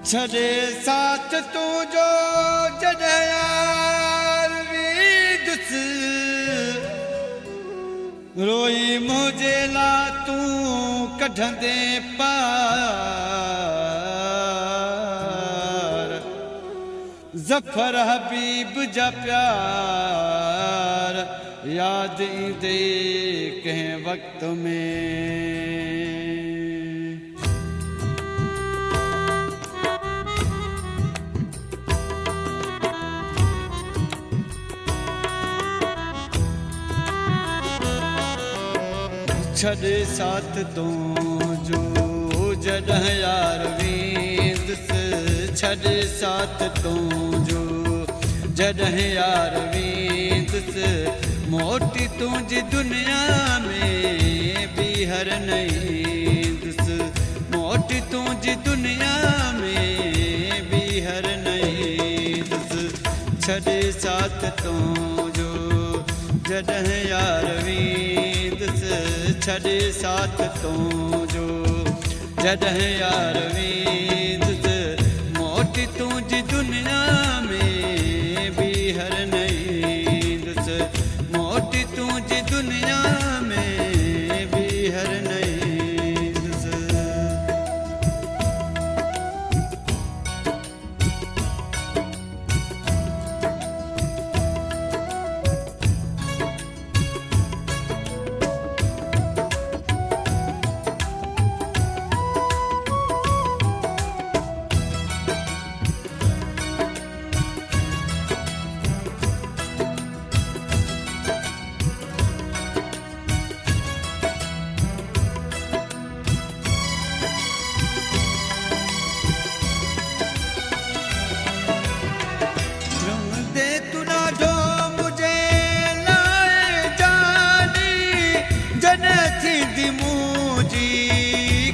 छड़े साथ तू जो जड़यार वीदस रोई मुझे ला तू कढ़ंदे पार ज़फ़र हबीब जा प्यार याद ईंदे कंहिं वक्त में छड़े साथ तू जो जॾहिं यार वेंदुसि छड़े साथ तू जो जॾहिं यार वेंदुसि मोटी तुंहिंजी दुनिया में ॿीहर न ईंदुसि मोटी तुंहिंजी दुनिया में ॿीहर न ईंदुसि छड़े साथ तू जो जॾहिं यार वेंदुसि छड़े साथ तू जो जॾहिं यार वेंदुसि मोटी तुंहिंजी दुनिया में ॿीहर न ईंदुसि मोटी तुंहिंजी दुनिया में ॿीहर न ईंदुसि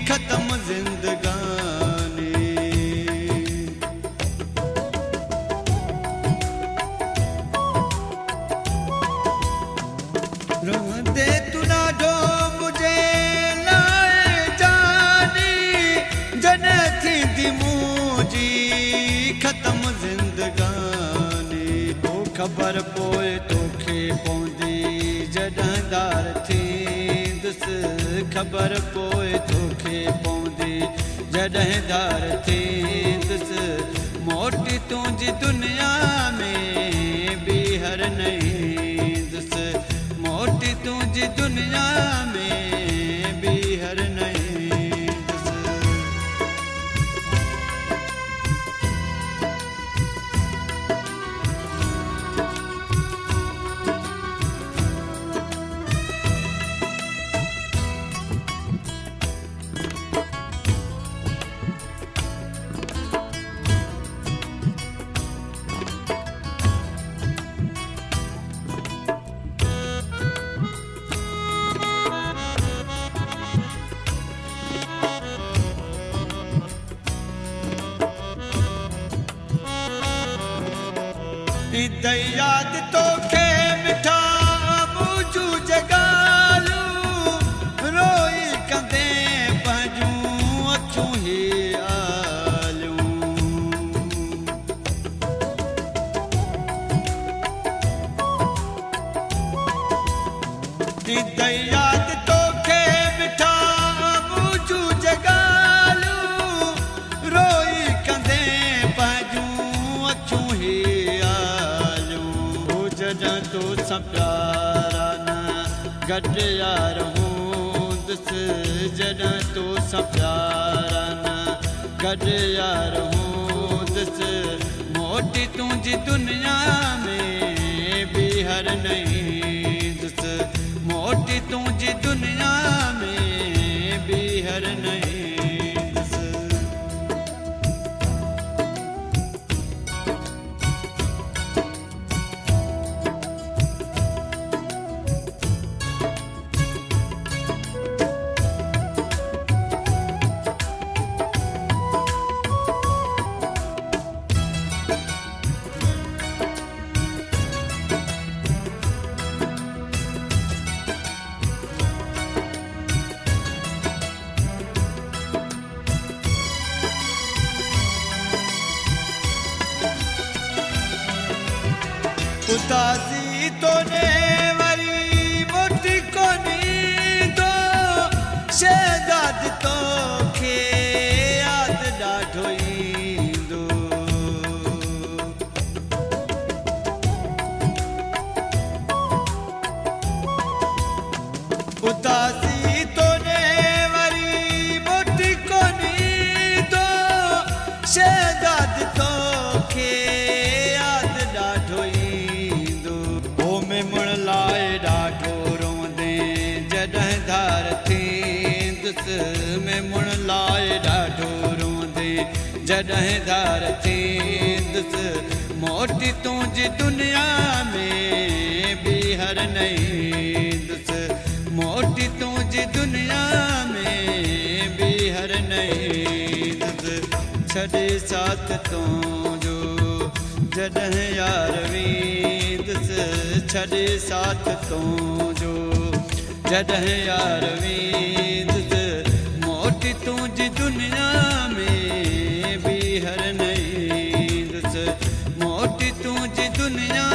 खत्म जिंदगानी रोंदे तू ॾाढो मुझे लाए जानी जॾहिं थींदी मुंहिंजी खत्म जिंदगानी पोइ ख़बर पोइ तोखे पवंदी जॾहिं दार थींदुसि ख़बर पोइ तोखे पवंदी जॾहिं दार थींदुसि मोटी तुंहिंजी दुनिया में ॿीहर न ईंदुसि मोटी तुंहिंजी दुनिया में ॿीहर न ईंदुसि याद तोखे मिठा मुझू जगालू रोई कंदे पंहिंजूं अखियूं ही आलियूं याद तोखे मिठा मुझू जगालू रोई कंदे पंहिंजूं अखियूं ही जॾहिं तो सां प्यारा न गॾु यार हूंदुसि जॾहिं तो सां प्यारा न गॾु यार हूंदुसि मोटी तुंहिंजी दुनिया में ॿीहर न ईंदुसि मोटी तुंहिंजी दुनिया में ॿीहर न ईंदुसि उतासी तोने वरी मोटी कोनी दो शहजाद तो खे याद ॾाढो ईंदो उतासी तोने वरी मोटी कोनी दो शहजाद तो खे याद ॾाढो ईंदो ओ में मुण लाए ॾाढो रोंदे जॾहिं धार थींदुसि में मुण लाए ॾाढो रोंदे जॾहिं धार थींदुसि मोटी तुंहिंजी दुनिया में ॿीहर न ईंदुसि मोटी तुंहिंजी दुनिया में ॿीहर न ईंदुसि छॾे साथ तुंहिंजो जॾहिं यार वींदुसि छॾे साथ तुंहिंजो जॾहिं यार वींदुसि मोटी तुंहिंजी दुनिया में ॿीहर न ईंदुसि मोटी तुंहिंजी दुनिया